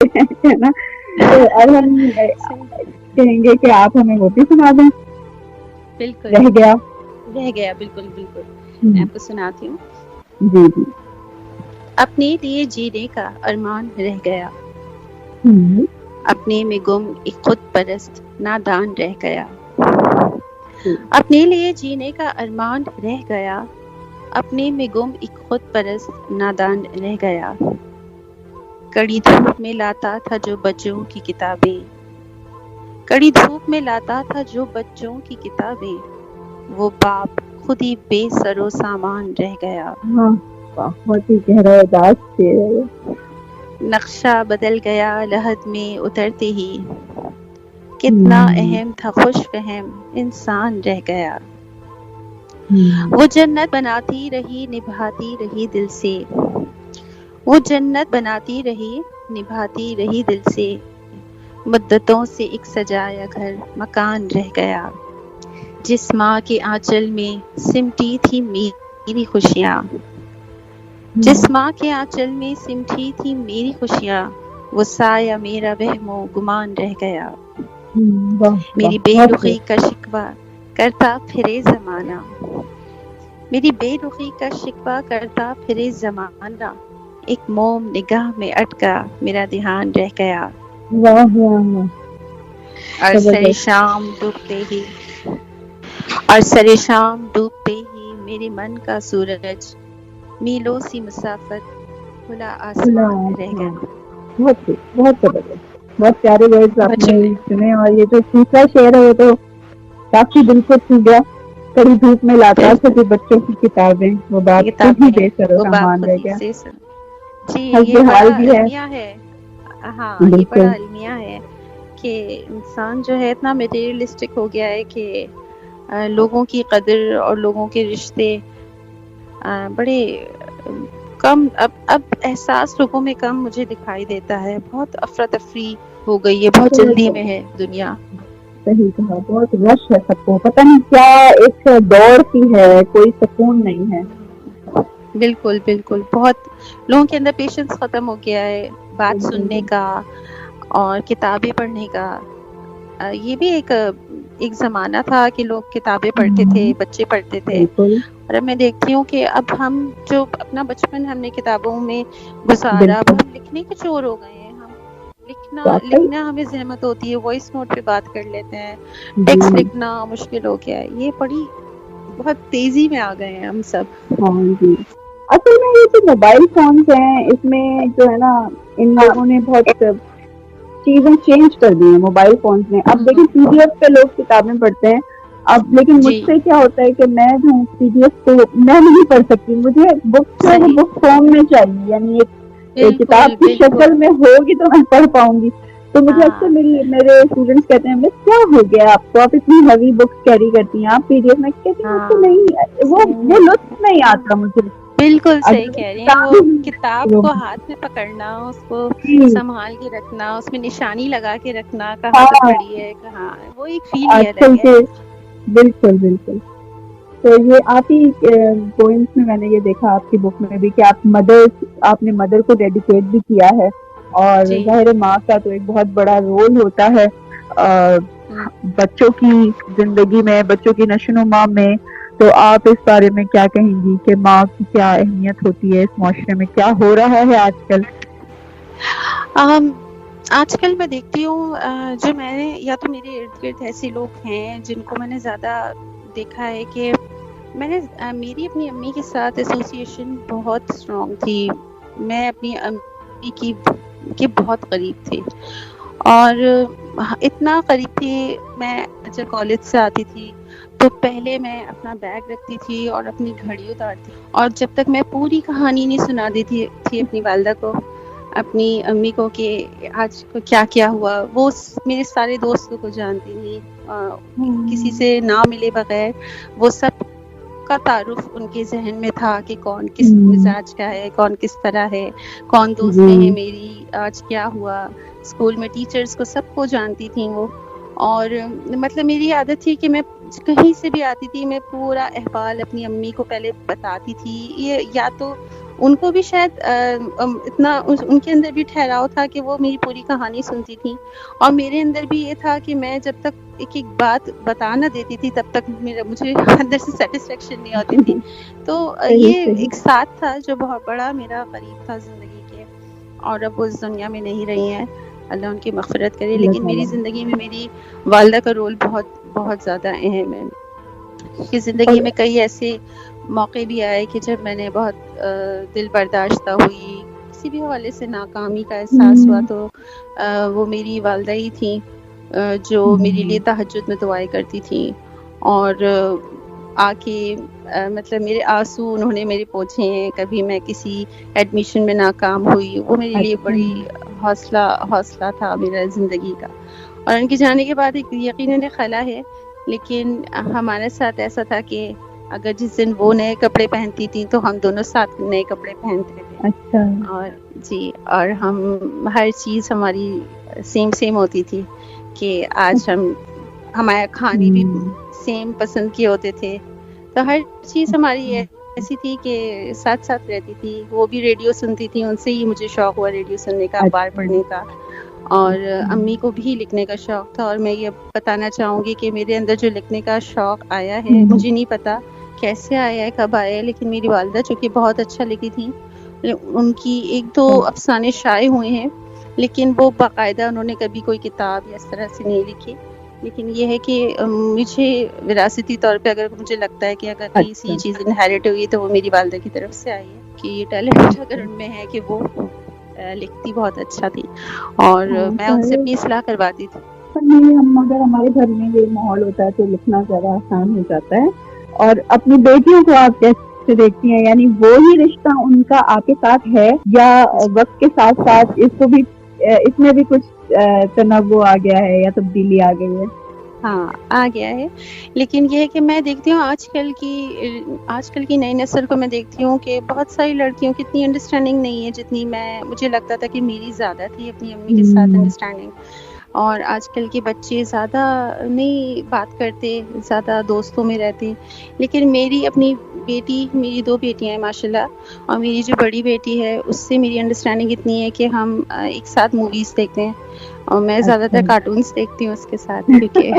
ہے نا. تو اب ہم کہیں گے کہ آپ ہمیں وہ بھی سنا دیں. بالکل رہ گیا. رہ گیا. بالکل بالکل میں ہوں، آپ کو سناتی ہوں. جی جی. اپنے لیے جینے کا ارمان رہ گیا، ہوں، اپنے میں گم ایک خود پرست نادان رہ گیا. جی. اپنے لیے جینے کا ارمان رہ گیا، اپنے میں گم ایک خود پرست نادان رہ گیا. کڑی دھوپ میں لاتا تھا جو بچوں کی کتابیں، کڑی دھوپ میں لاتا تھا جو بچوں کی کتابیں، وہ باپ خود ہی بے سر و سامان رہ گیا. ہاں، بہت ہی گہرا اداس شعر ہے یہ. نقشہ بدل گیا لحد میں اترتے ہی، کتنا ہوں، اہم تھا خوش فہم انسان رہ گیا. ہوں، وہ جنت بناتی رہی نبھاتی رہی دل سے، وہ جنت بناتی رہی نبھاتی رہی دل سے، مدتوں سے ایک سجایا گھر مکان رہ گیا. جس ماں کے آنچل میں سمٹی تھی میری خوشیاں، جس ہوں، ماں کے آنچل میں سمٹی تھی میری خوشیاں، وہ سایہ میرا وہم و گمان رہ گیا. واہ واہ میری بے بہت رخی خوب. کا شکوہ کرتا پھرے زمانہ، میری بے رخی کا شکوہ کرتا پھرے زمانہ، ایک موم نگاہ میں اٹکا میرا دھیان رہ گیا. واہ واہ واہ. اور سر زبردست. شام ڈوبتے ہی، اور سر شام ڈوبتے ہی میرے من کا سورج میلوں سی مسافت کھلا کھلا آسمان رہ آسمان. گیا. بہت خوب، بہت زبردست. بہت پیارے ورڈز آپ بہت نے شکریہ. چنے. اور یہ جو دوسرا شعر ہے وہ تو کافی دل کو چھو گیا. کڑی دھوپ میں لاتا تھا جو بچوں کی کتابیں، وہ باپ خود ہی کتابیں بے سر و وہ باپ سامان خود رہ ہی گیا. سے جی حسب یہ بڑا حال بھی ہے. المیہ ہے. ہاں یہ بالکل. بڑا المیہ ہے کہ انسان جو ہے اتنا مٹیریلسٹک ہو گیا ہے کہ لوگوں کی قدر اور لوگوں کے رشتے بڑے کم اب احساس لوگوں میں کم مجھے دکھائی دیتا ہے. بہت افراتفری ہو گئی ہے، بہت جلدی میں ہے دنیا. صحیح کہا. بہت رش ہے سب کو. پتہ نہیں کیا ایک دوڑ سی ہے، کوئی سکون نہیں ہے. بالکل بالکل. بہت لوگوں کے اندر پیشنس ختم ہو گیا ہے بات بالکل سننے کا اور کتابیں پڑھنے کا. یہ بھی ایک زمانہ تھا کہ لوگ کتابیں پڑھتے تھے، بچے پڑھتے تھے. بالکل اور اب میں دیکھتی ہوں کہ اب ہم جو اپنا بچپن ہم نے کتابوں میں گزارا، اب بالکل. ہم لکھنے کے چور ہو گئے ہیں. ہم واقعی. لکھنا ہمیں زحمت ہوتی ہے، وائس نوٹ پہ بات کر لیتے ہیں. ٹیکسٹ جی. لکھنا مشکل ہو گیا ہے. یہ بڑی بہت تیزی میں آ گئے ہیں ہم سب. ہاں جی. اصل میں یہ جو موبائل فونس ہیں اس میں جو ہے نا ان لوگوں نے بہت چیزیں چینج کر دی ہیں موبائل فونس میں. اب دیکھیں پی ڈی ایف پہ لوگ کتابیں پڑھتے ہیں. اب لیکن مجھ جی سے کیا ہوتا ہے کہ میں جو پی ڈی ایف کو میں نہیں پڑھ سکتی. مجھے بکس جو ہے وہ صحیح. بک فارم میں چاہیے، یعنی ایک بالکل کتاب کی بالکل. شکل میں ہوگی تو میں پڑھ پاؤں گی. تو مجھے اکثر ہاں میرے اسٹوڈینٹس کہتے ہیں کیا ہو گیا آپ کو، آپ اتنی ہیوی بکس کیری کرتی ہیں، آپ پی ڈی ایف میں. کہتی ہیں مجھ سے ہاں نہیں، وہ لطف نہیں آتا مجھے. بالکل صحیح اگر وہ کہہ رہی ہیں. وہ کتاب کتاب ہی کو ہاتھ میں پکڑنا، اس کو جی. سنبھال کے رکھنا، اس میں نشانی لگا کے رکھنا کہاں تک ہاں پڑھی ہے کہاں، وہ ایک فیل ہی آج الگ کل ہے. کے بالکل بالکل. تو یہ آپ ہی پوئمس میں نے یہ دیکھا آپ کی بک میں بھی کہ آپ نے مدر کو ڈیڈیکیٹ بھی کیا ہے. اور جی. ظاہر ماں کا تو ایک بہت بڑا رول ہوتا ہے بچوں کی زندگی میں، بچوں کی نشو و نما میں. تو آپ اس بارے میں کیا کہیں گی کہ ماں کی کیا اہمیت ہوتی ہے اس معاشرے میں، کیا ہو رہا ہے آج کل؟ آج کل میں دیکھتی ہوں جو میں نے یا تو میرے ارد گرد ایسے لوگ ہیں جن کو میں نے زیادہ دیکھا ہے کہ میں نے میری اپنی امی کے ساتھ ایسوسیشن بہت اسٹرانگ تھی. میں اپنی امی کی بہت قریب تھی اور اتنا قریب تھی. میں جب کالج سے آتی تھی تو پہلے میں اپنا بیگ رکھتی تھی اور اپنی گھڑی اتارتی، اور جب تک میں پوری کہانی نہیں سنا دیتی تھی اپنی والدہ کو، اپنی امی کو، کہ آج کیا کیا ہوا. وہ میرے سارے دوستوں کو جانتی تھی، کسی سے نہ ملے بغیر وہ سب کا تعارف ان کے ذہن میں تھا کہ کون کس مزاج کا ہے، کون کس طرح ہے، کون جی. دوستیں ہیں میری، آج کیا ہوا. اسکول میں ٹیچرز کو سب کو جانتی تھیں وہ. اور مطلب میری عادت تھی کہ میں کہیں سے بھی آتی تھی میں پورا احوال اپنی امی کو پہلے بتاتی تھی. یہ یا تو ان کو بھی شاید اتنا ان کے اندر بھی ٹھہراؤ تھا کہ وہ میری پوری کہانی سنتی تھی، اور میرے اندر بھی یہ تھا کہ میں جب تک ایک ایک بات بتا نہ دیتی تھی تب تک مجھے اندر سے سیٹسفیکشن نہیں ہوتی تھی. تو یہ ایک ساتھ تھا جو بہت بڑا میرا قریب تھا زندگی کے، اور اب وہ اس دنیا میں نہیں رہی ہیں، اللہ ان کی مغفرت کرے. لیکن میری زندگی میں میری والدہ کا رول بہت بہت زیادہ اہم ہے، کہ زندگی میں کئی ایسے موقع بھی آئے کہ جب میں نے بہت دل برداشتہ ہوئی، کسی بھی حوالے سے ناکامی کا احساس ہوا، تو وہ میری والدہ ہی تھیں جو میرے لیے تہجد میں دعائیں کرتی تھیں، اور آ کے مطلب میرے آنسو انہوں نے میرے پوچھے ہیں. کبھی میں کسی ایڈمیشن میں ناکام ہوئی، وہ میرے لیے بڑی حوصلہ تھا میرا زندگی کا. اور ان کے جانے کے بعد ایک یقیناً خلا ہے، لیکن ہمارے ساتھ ایسا تھا کہ اگر جس دن وہ نئے کپڑے پہنتی تھیں تو ہم دونوں ساتھ نئے کپڑے پہنتے تھے. اچھا. اور جی، اور ہم ہر چیز ہماری سیم ہوتی تھی، کہ آج ہمارے کھانے بھی سیم پسند کیے ہوتے تھے. تو ہر چیز ہماری ایسی تھی کہ ساتھ ساتھ رہتی تھی. وہ بھی ریڈیو سنتی تھی، ان سے ہی مجھے شوق ہوا ریڈیو سننے کا، اخبار پڑھنے کا. اور امی کو بھی لکھنے کا شوق تھا. اور میں یہ بتانا چاہوں گی کہ میرے اندر جو لکھنے کا شوق آیا ہے، مجھے نہیں پتا کیسے آیا ہے، کب آیا ہے، لیکن میری والدہ جو کہ بہت اچھا لکھی تھی، ان کی ایک دو افسانے شائع ہوئے ہیں، لیکن وہ باقاعدہ انہوں نے کبھی کوئی کتاب یا اس طرح سے نہیں لکھی. لیکن یہ ہے کہ مجھے وراثتی طور پہ اگر مجھے لگتا ہے کہ اگر کسی چیز انہیریٹ ہوئی تو وہ میری والدہ کی طرف سے آئی ہے، کہ یہ ٹیلنٹ اگر ان میں ہے کہ وہ لکھتی بہت اچھا تھی، اور میں ان سے اپنی اصلاح کرواتی تھی. اگر ہمارے گھر میں یہ ماحول ہوتا ہے تو لکھنا زیادہ آسان ہو جاتا ہے. اور اپنی بیٹیوں کو آپ کیسے دیکھتی ہیں؟ یعنی وہی رشتہ ان کا آپ کے ساتھ ہے، یا وقت کے ساتھ ساتھ اس میں بھی کچھ تنوع آ گیا ہے یا تبدیلی آ گئی ہے؟ ہاں، آ گیا ہے. لیکن یہ ہے کہ میں دیکھتی ہوں آج کل کی نئی نسل کو میں دیکھتی ہوں کہ بہت ساری لڑکیوں کی اتنی انڈرسٹینڈنگ نہیں ہے جتنی مجھے لگتا تھا کہ میری زیادہ تھی اپنی امی کے ساتھ انڈرسٹینڈنگ. اور آج کل کے بچے زیادہ نہیں بات کرتے، زیادہ دوستوں میں رہتے. لیکن میری اپنی میری 2 بیٹیاں ہیں ماشاءاللہ، اور میری جو بڑی بیٹی ہے اس سے میری انڈرسٹینڈنگ اتنی ہے کہ ہم ایک ساتھ موویز دیکھتے ہیں، اور میں زیادہ تر کارٹونز دیکھتی ہوں اس کے ساتھ، کیونکہ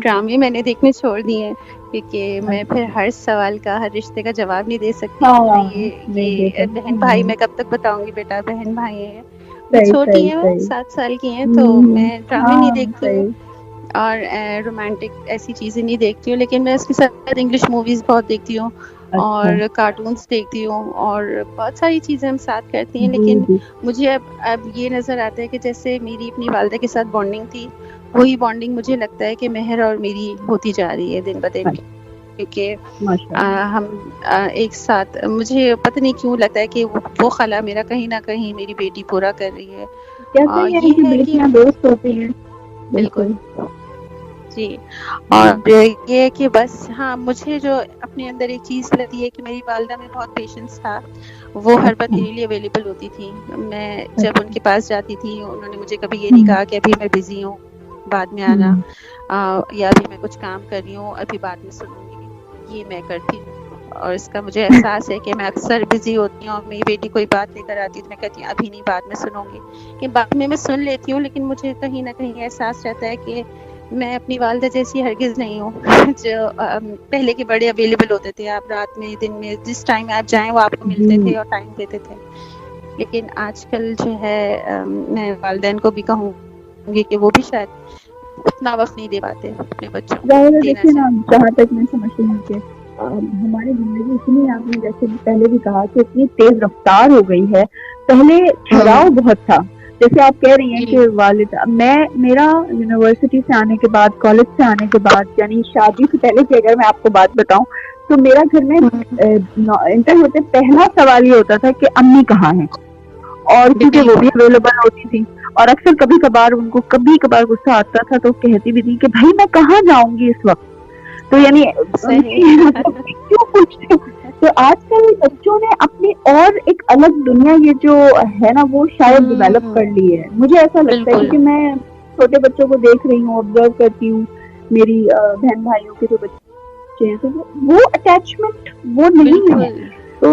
ڈرامے میں نے دیکھنے چھوڑ دیے ہیں، کیونکہ میں پھر ہر سوال کا، ہر رشتے کا جواب نہیں دے سکتی. یہ بہن بھائی میں کب تک بتاؤں گی، بیٹا بہن بھائی ہیں، وہ چھوٹی ہیں، 7 سال کی ہیں، تو میں ڈرامے نہیں دیکھتی ہوں اور رومانٹک ایسی چیزیں نہیں دیکھتی ہوں. لیکن میں اس کے ساتھ انگلش موویز بہت دیکھتی ہوں اور کارٹونز دیکھتی ہوں، اور بہت ساری چیزیں ہم ساتھ کرتی ہیں. لیکن مجھے اب یہ نظر آتا ہے کہ جیسے میری اپنی والدہ کے ساتھ بانڈنگ تھی، وہی بانڈنگ مجھے لگتا ہے کہ مہر اور میری ہوتی جا رہی ہے دن بدن، کیونکہ ہم ایک ساتھ، مجھے پتہ نہیں کیوں لگتا ہے کہ وہ خلا میرا کہیں نہ کہیں میری بیٹی پورا کر رہی ہے. یہ ہے کہ دوست ہوتے ہیں. بالکل جی. اور یہ ہے کہ بس ہاں، مجھے جو اپنے اندر ایک چیز لگتی ہے کہ میری والدہ میں بہت پیشنس تھا. وہ ہر وقت میرے لیے اویلیبل ہوتی تھی. میں جب ان کے پاس جاتی تھی، انہوں نے مجھے کبھی یہ نہیں کہا کہ ابھی میں بزی ہوں، بعد میں آنا، یا ابھی میں کچھ کام کر رہی ہوں، ابھی بعد میں سنوں گی. یہ میں کرتی ہوں، اور اس کا مجھے احساس ہے کہ میں اکثر بزی ہوتی ہوں، اور میری بیٹی کوئی بات لے کر آتی ہے تو میں کہتی ہوں ابھی نہیں، بعد میں سنوں گی. کہ بعد میں سن لیتی ہوں، لیکن مجھے کہیں نہ کہیں احساس رہتا ہے کہ میں اپنی والدہ جیسی ہرگز نہیں ہوں. جو پہلے کے بڑے اویلیبل ہوتے تھے، آپ رات میں، دن میں، جس ٹائم آپ جائیں وہ آپ کو ملتے تھے اور ٹائم دیتے تھے. لیکن آج کل جو ہے، میں والدین کو بھی کہوں گی کہ وہ بھی شاید اتنا وقت نہیں دے پاتے اپنے بچوں کو. دیکھیے نا، جہاں تک میں سمجھتی ہوں کہ ہماری زندگی اتنی، آپ نے جیسے پہلے بھی کہا کہ اتنی تیز رفتار ہو گئی ہے. پہلے ٹھہراؤ بہت تھا. جیسے آپ کہہ رہی ہیں کہ میرا یونیورسٹی سے آنے کے بعد، کالج سے آنے کے بعد، یعنی شادی سے پہلے کی اگر میں آپ کو بات بتاؤں تو میرا گھر میں انٹر ہوتے پہلا سوال یہ ہوتا تھا کہ امی کہاں ہیں. اور کیونکہ وہ بھی اویلیبل ہوتی تھی، اور اکثر کبھی کبھار غصہ آتا تھا تو کہتی بھی تھی کہ بھائی میں کہاں جاؤں گی اس وقت. تو یعنی کیوں پوچھتے ہو؟ تو آج کل بچوں نے اپنی اور ایک الگ دنیا یہ جو ہے نا وہ شاید ڈیولپ کر لی ہے. مجھے ایسا لگتا ہے کیونکہ میں چھوٹے بچوں کو دیکھ رہی ہوں، آبزرو کرتی ہوں، میری بہن بھائیوں کے جو بچے ہیں، تو وہ اٹیچمنٹ وہ نہیں ہے. تو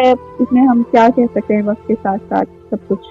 ہے، اس میں ہم کیا کہہ سکتے ہیں، وقت کے ساتھ ساتھ سب کچھ